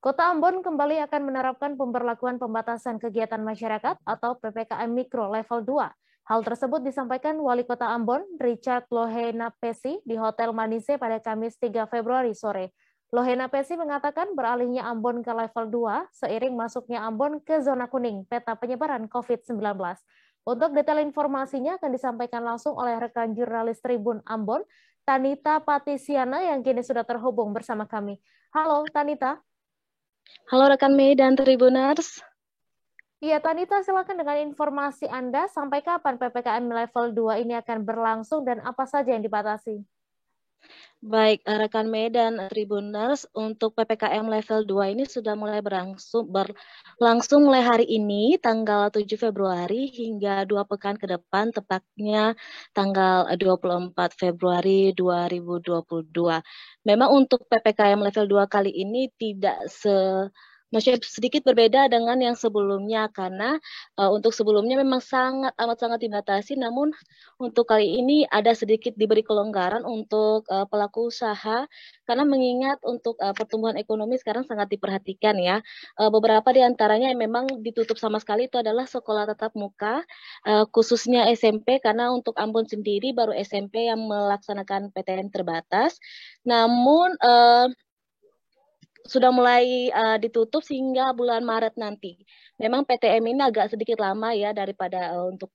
Kota Ambon kembali akan menerapkan pemberlakuan pembatasan kegiatan masyarakat atau PPKM Mikro level 2. Hal tersebut disampaikan Wali Kota Ambon, Richard Lohenapesi, di Hotel Manise pada Kamis 3 Februari sore. Lohenapesi mengatakan beralihnya Ambon ke level 2 seiring masuknya Ambon ke zona kuning peta penyebaran COVID-19. Untuk detail informasinya akan disampaikan langsung oleh rekan jurnalis Tribun Ambon, Tanita Patisiana yang kini sudah terhubung bersama kami. Halo Tanita. Halo rekan Mei dan Tribuners. Iya, Tanita, silakan dengan informasi Anda, sampai kapan PPKM level 2 ini akan berlangsung dan apa saja yang dibatasi? Baik, rekan Mei dan Tribuners, untuk PPKM level 2 ini sudah mulai berlangsung mulai hari ini, tanggal 7 Februari hingga 2 pekan ke depan, tepatnya tanggal 24 Februari 2022. Memang untuk PPKM level 2 kali ini maksudnya sedikit berbeda dengan yang sebelumnya karena untuk sebelumnya memang sangat dibatasi, namun untuk kali ini ada sedikit diberi kelonggaran untuk pelaku usaha karena mengingat untuk pertumbuhan ekonomi sekarang sangat diperhatikan ya. Beberapa di antaranya yang memang ditutup sama sekali itu adalah sekolah tatap muka, khususnya SMP karena untuk Ambon sendiri baru SMP yang melaksanakan PTM terbatas. Namun sudah mulai ditutup sehingga bulan Maret nanti. Memang PTM ini agak sedikit lama ya daripada untuk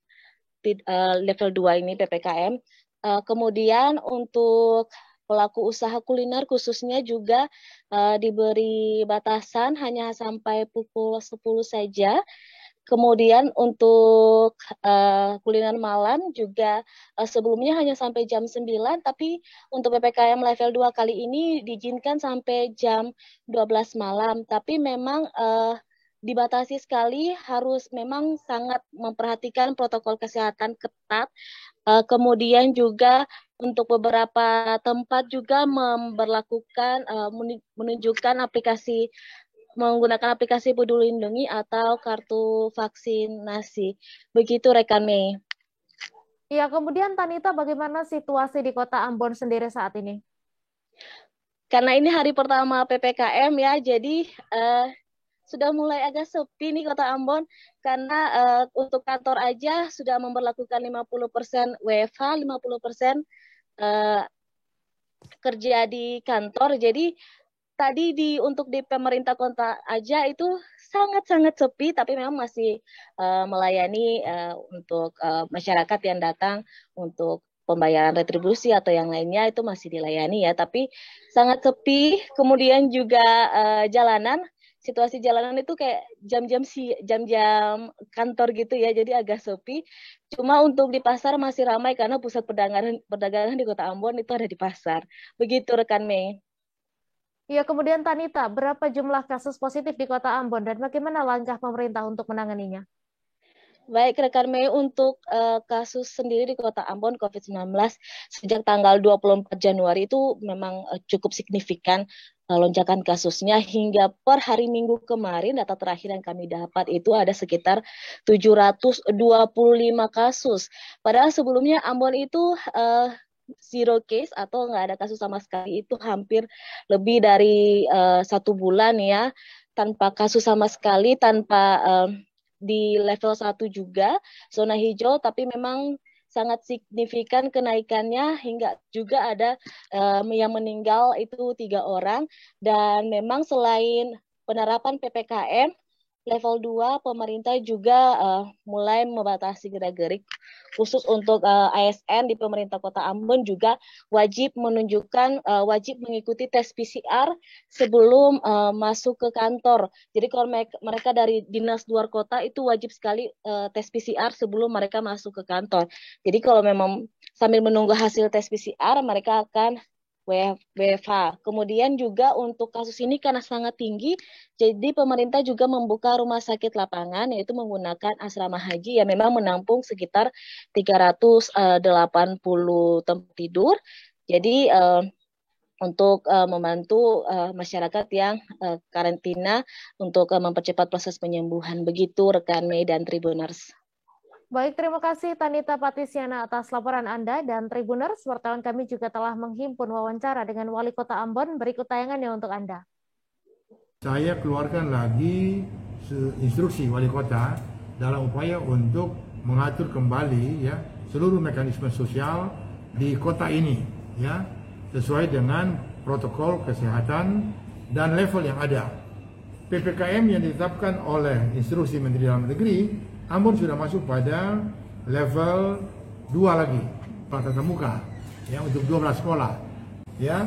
level 2 ini PPKM. Kemudian untuk pelaku usaha kuliner khususnya juga diberi batasan hanya sampai pukul 10 saja. Kemudian untuk kuliner malam juga sebelumnya hanya sampai jam 9, tapi untuk PPKM level 2 kali ini diizinkan sampai jam 12 malam. Tapi memang dibatasi sekali, harus memang sangat memperhatikan protokol kesehatan ketat. Kemudian juga untuk beberapa tempat juga memberlakukan menunjukkan menggunakan aplikasi Peduli Lindungi atau kartu vaksinasi. Begitu rekan Mei. Ya, kemudian Tanita, bagaimana situasi di kota Ambon sendiri saat ini? Karena ini hari pertama PPKM ya, jadi sudah mulai agak sepi nih kota Ambon karena untuk kantor aja sudah memberlakukan 50% WFH, 50% uh, kerja di kantor. Jadi tadi untuk di pemerintah kota aja itu sangat sepi, tapi memang masih melayani untuk masyarakat yang datang untuk pembayaran retribusi atau yang lainnya itu masih dilayani ya, tapi sangat sepi. Kemudian juga situasi jalanan itu kayak jam-jam kantor gitu ya, jadi agak sepi. Cuma untuk di pasar masih ramai karena pusat perdagangan di Kota Ambon itu ada di pasar. Begitu rekan Mei. Ya, kemudian Tanita, berapa jumlah kasus positif di kota Ambon dan bagaimana langkah pemerintah untuk menanganinya? Baik, rekan Mei, untuk kasus sendiri di Kota Ambon COVID-19 sejak tanggal 24 Januari itu memang cukup signifikan lonjakan kasusnya hingga per hari Minggu kemarin data terakhir yang kami dapat itu ada sekitar 725 kasus. Padahal sebelumnya Ambon itu zero case atau nggak ada kasus sama sekali itu hampir lebih dari 1 bulan ya tanpa kasus sama sekali, tanpa di level 1 juga, zona hijau, tapi memang sangat signifikan kenaikannya hingga juga ada yang meninggal itu 3 orang. Dan memang selain penerapan PPKM, level 2 pemerintah juga mulai membatasi gerak-gerik khusus untuk ASN di pemerintah Kota Ambon juga wajib mengikuti tes PCR sebelum masuk ke kantor. Jadi kalau mereka dari dinas luar kota itu wajib sekali tes PCR sebelum mereka masuk ke kantor. Jadi kalau memang sambil menunggu hasil tes PCR mereka akan WFH. Kemudian juga untuk kasus ini karena sangat tinggi, jadi pemerintah juga membuka rumah sakit lapangan yaitu menggunakan asrama haji yang memang menampung sekitar 380 tempat tidur. Jadi untuk membantu masyarakat yang karantina untuk mempercepat proses penyembuhan. Begitu rekan Mei dan Tribuners. Baik, terima kasih Tanita Patisiana atas laporan Anda dan Tribuners. Wartawan kami juga telah menghimpun wawancara dengan Wali Kota Ambon. Berikut tayangannya untuk Anda. Saya keluarkan lagi instruksi wali kota dalam upaya untuk mengatur kembali ya seluruh mekanisme sosial di kota ini ya sesuai dengan protokol kesehatan dan level yang ada. PPKM yang ditetapkan oleh instruksi Menteri Dalam Negeri, Ambon sudah masuk pada level 2 lagi, tatap muka ya untuk 12 sekolah. Ya,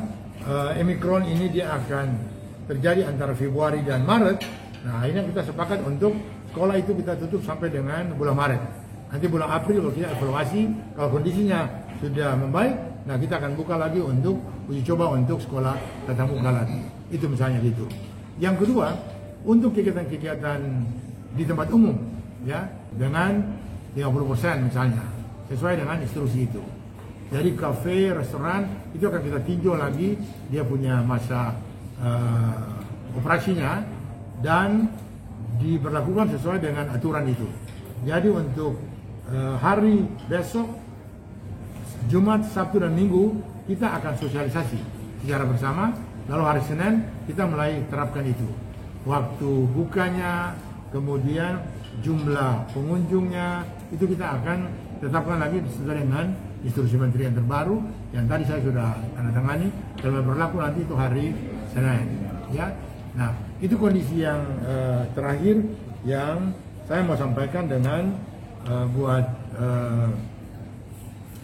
Omicron ini dia akan terjadi antara Februari dan Maret. Nah, akhirnya kita sepakat untuk sekolah itu kita tutup sampai dengan bulan Maret. Nanti bulan April kalau kita evaluasi, kalau kondisinya sudah membaik, nah kita akan buka lagi untuk uji coba untuk sekolah tatap muka lagi. Itu misalnya gitu. Yang kedua, untuk kegiatan-kegiatan di tempat umum, ya dengan 50% misalnya, sesuai dengan instruksi itu. Jadi kafe, restoran itu akan kita tinjau lagi dia punya masa operasinya dan diberlakukan sesuai dengan aturan itu. Jadi untuk hari besok, Jumat, Sabtu dan Minggu kita akan sosialisasi secara bersama. Lalu hari Senin kita mulai terapkan itu. Waktu bukanya, kemudian jumlah pengunjungnya itu kita akan tetapkan lagi sesuai dengan instruksi menteri yang terbaru yang tadi saya sudah tanda tangani dan berlaku nanti itu hari Senin. Ya, nah itu kondisi yang terakhir yang saya mau sampaikan dengan buat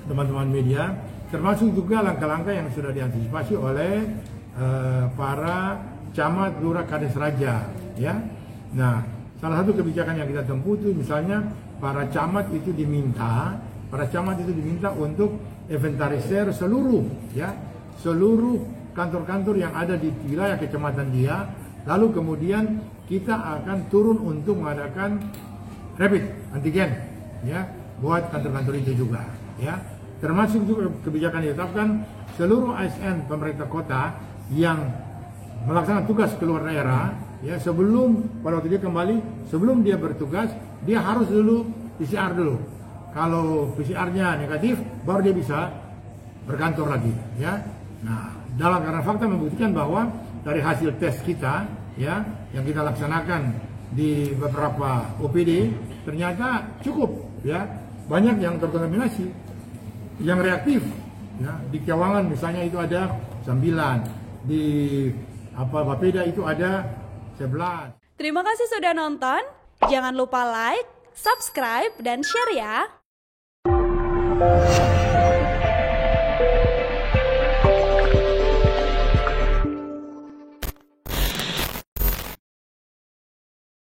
teman-teman media, termasuk juga langkah-langkah yang sudah diantisipasi oleh para camat, lurah, kades, raja. Ya, nah salah satu kebijakan yang kita tempuh itu misalnya para camat itu diminta untuk inventarisir seluruh kantor-kantor yang ada di wilayah kecamatan dia. Lalu kemudian kita akan turun untuk mengadakan rapid antigen ya buat kantor-kantor itu juga ya. Termasuk juga kebijakan ditetapkan seluruh ASN pemerintah kota yang melaksanakan tugas keluar daerah ya sebelum pada waktu dia kembali, sebelum dia bertugas dia harus dulu PCR dulu. Kalau PCR-nya negatif baru dia bisa berkantor lagi ya. Nah, karena fakta membuktikan bahwa dari hasil tes kita ya yang kita laksanakan di beberapa OPD ternyata cukup ya, banyak yang terkontaminasi, yang reaktif ya. Di Kewangan misalnya itu ada 9, di Bapeda itu ada 11. Terima kasih sudah nonton. Jangan lupa like, subscribe, dan share ya.